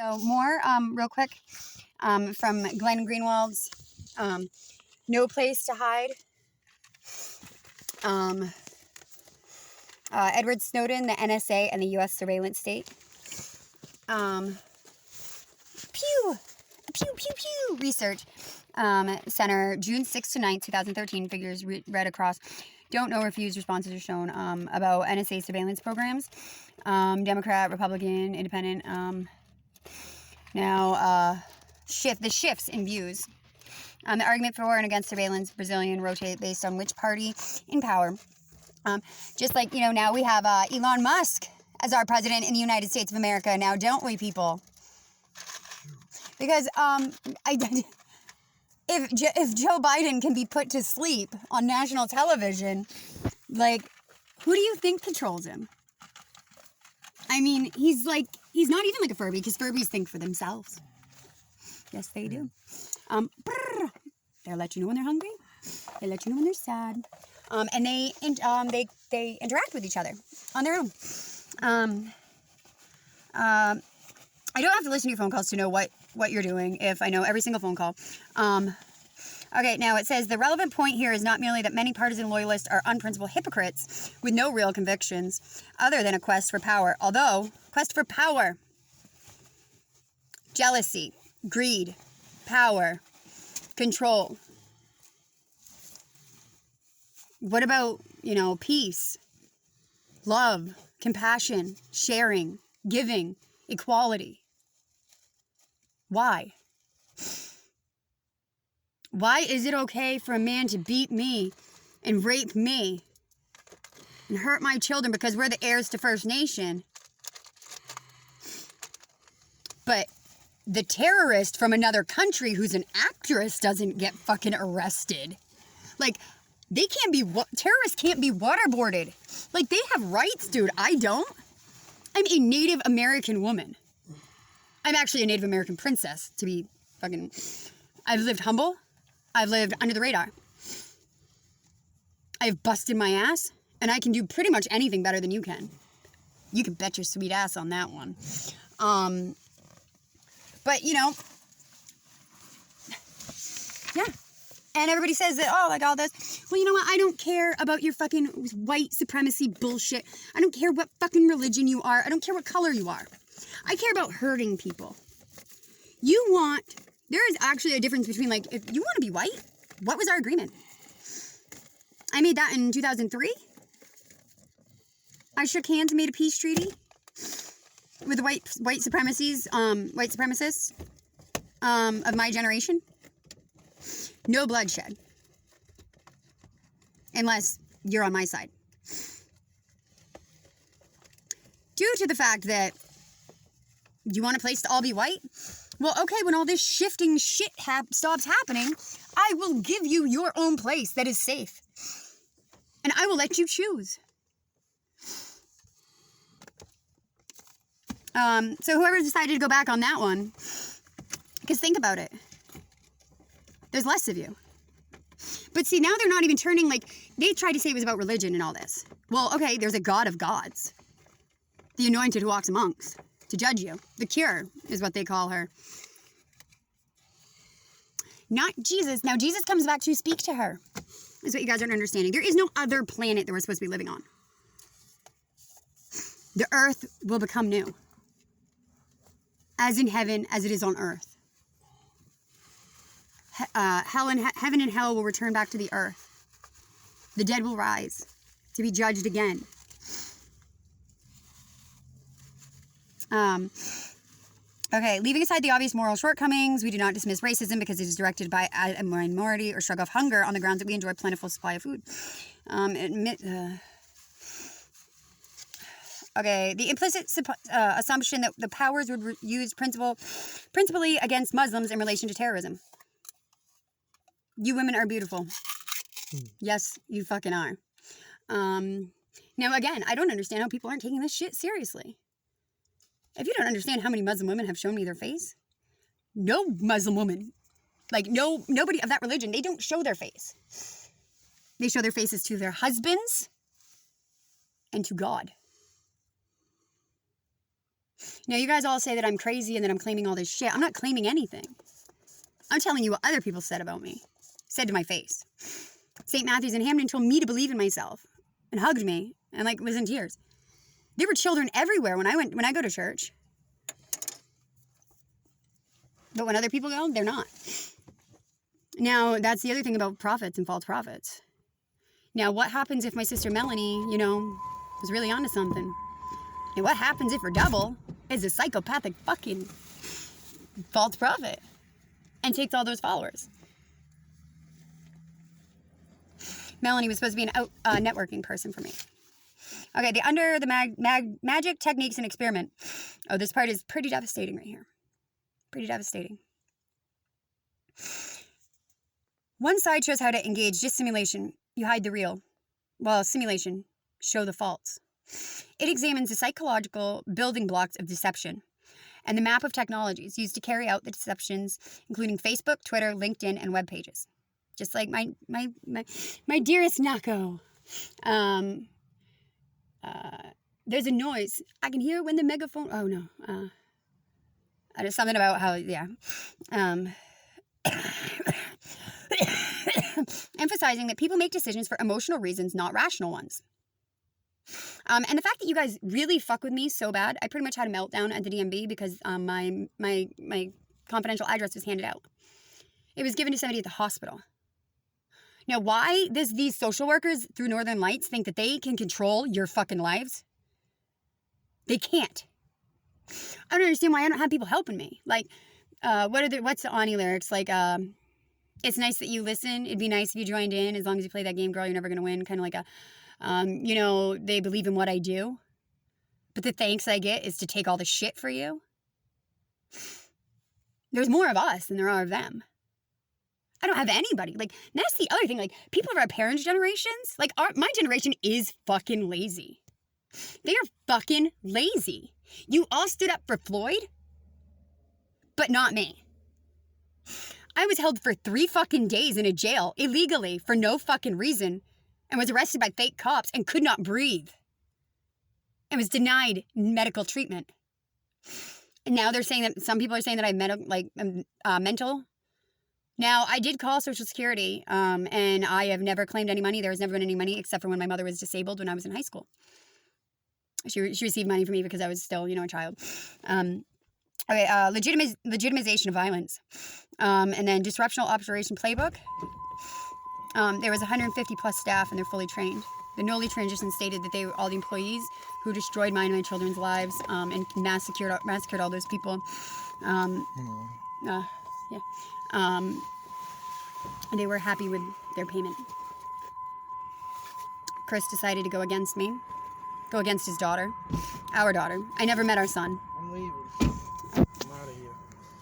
So more, real quick, from Glenn Greenwald's No Place to Hide. Edward Snowden, the NSA, and the U.S. surveillance state. Pew, pew, pew, pew. Research Center, June 6 to 9, 2013. Figures read across. Don't know, refused responses are shown about NSA surveillance programs. Democrat, Republican, Independent. The shifts in views. The argument for and against surveillance, Brazilian rotate based on which party in power. Just like, now we have Elon Musk as our president in the United States of America now, don't we, people? Because if Joe Biden can be put to sleep on national television, like, who do you think controls him? I mean, he's not even like a Furby, because Furbies think for themselves. Yes, they do. They'll let you know when they're hungry. They let you know when they're sad. And they interact with each other on their own. I don't have to listen to your phone calls to know what you're doing if I know every single phone call. Okay, now it says the relevant point here is not merely that many partisan loyalists are unprincipled hypocrites with no real convictions other than a quest for power. Although, quest for power, jealousy, greed, power, control. What about, peace, love, compassion, sharing, giving, equality? Why? Why is it okay for a man to beat me and rape me and hurt my children because we're the heirs to First Nation? But the terrorist from another country who's an actress doesn't get fucking arrested. Like, terrorists can't be waterboarded. Like, they have rights, dude. I don't. I'm a Native American woman. I'm actually a Native American princess, to be fucking... I've lived humble. I've lived under the radar. I've busted my ass, and I can do pretty much anything better than you can. You can bet your sweet ass on that one. But, yeah. And everybody says that, all this. Well, you know what? I don't care about your fucking white supremacy bullshit. I don't care what fucking religion you are. I don't care what color you are. I care about hurting people. There is actually a difference between, if you want to be white, what was our agreement? I made that in 2003. I shook hands and made a peace treaty with the white supremacists of my generation. No bloodshed. Unless you're on my side. Due to the fact that you want a place to all be white? Well, okay, when all this shifting shit stops happening, I will give you your own place that is safe. And I will let you choose. So whoever decided to go back on that one, because think about it. There's less of you. But see, now they're not even turning, they tried to say it was about religion and all this. Well, okay, there's a God of gods. The anointed who walks amongst to judge you. The cure is what they call her. Not Jesus. Now, Jesus comes back to speak to her. Is what you guys aren't understanding. There is no other planet that we're supposed to be living on. The earth will become new. As in heaven, as it is on earth. Heaven and hell will return back to the earth. The dead will rise to be judged again. Okay, leaving aside the obvious moral shortcomings, we do not dismiss racism because it is directed by a minority or shrug off hunger on the grounds that we enjoy a plentiful supply of food. Okay, the implicit assumption that the powers would use principally against Muslims in relation to terrorism. You women are beautiful. Yes, you fucking are. Now, again, I don't understand how people aren't taking this shit seriously. If you don't understand how many Muslim women have shown me their face, no Muslim woman, nobody of that religion, they don't show their face. They show their faces to their husbands and to God. Now, you guys all say that I'm crazy and that I'm claiming all this shit. I'm not claiming anything. I'm telling you what other people said about me. Said to my face. St. Matthew's in Hamden told me to believe in myself and hugged me and like was in tears. There were children everywhere when I go to church. But when other people go, they're not. Now, that's the other thing about prophets and false prophets. Now, what happens if my sister Melanie, was really onto something? And what happens if her double is a psychopathic fucking false prophet and takes all those followers? Melanie was supposed to be a networking person for me. Okay, the magic techniques and experiment. Oh, this part is pretty devastating right here. Pretty devastating. One side shows how to engage dissimulation. You hide the real, while simulation show the false. It examines the psychological building blocks of deception and the map of technologies used to carry out the deceptions, including Facebook, Twitter, LinkedIn, and web pages. Just like my dearest Nako. There's a noise. I can hear when the megaphone... Oh, no. There's something about how... Yeah. Emphasizing that people make decisions for emotional reasons, not rational ones. And the fact that you guys really fuck with me so bad, I pretty much had a meltdown at the DMV because my confidential address was handed out. It was given to somebody at the hospital. Now, why does these social workers through Northern Lights think that they can control your fucking lives? They can't. I don't understand why I don't have people helping me. Like, what's the Ani lyrics? Like, it's nice that you listen. It'd be nice if you joined in. As long as you play that game, girl, you're never going to win. Kind of like they believe in what I do. But the thanks I get is to take all the shit for you. There's more of us than there are of them. I don't have anybody. Like, that's the other thing. Like, people of our parents' generations, like, my generation is fucking lazy. They are fucking lazy. You all stood up for Floyd, but not me. I was held for 3 fucking days in a jail illegally for no fucking reason and was arrested by fake cops and could not breathe and was denied medical treatment. And now they're saying that some people are saying that I'm mental. Now, I did call Social Security, and I have never claimed any money. There has never been any money except for when my mother was disabled when I was in high school. She received money from me because I was still, a child. Okay, legitimization of violence. And then disruptional operation playbook. There was 150 plus staff and they're fully trained. The newly transition stated that they were all the employees who destroyed mine and my children's lives and massacred all those people. They were happy with their payment. Chris decided to go against me. Go against his daughter. Our daughter. I never met our son. I'm leaving.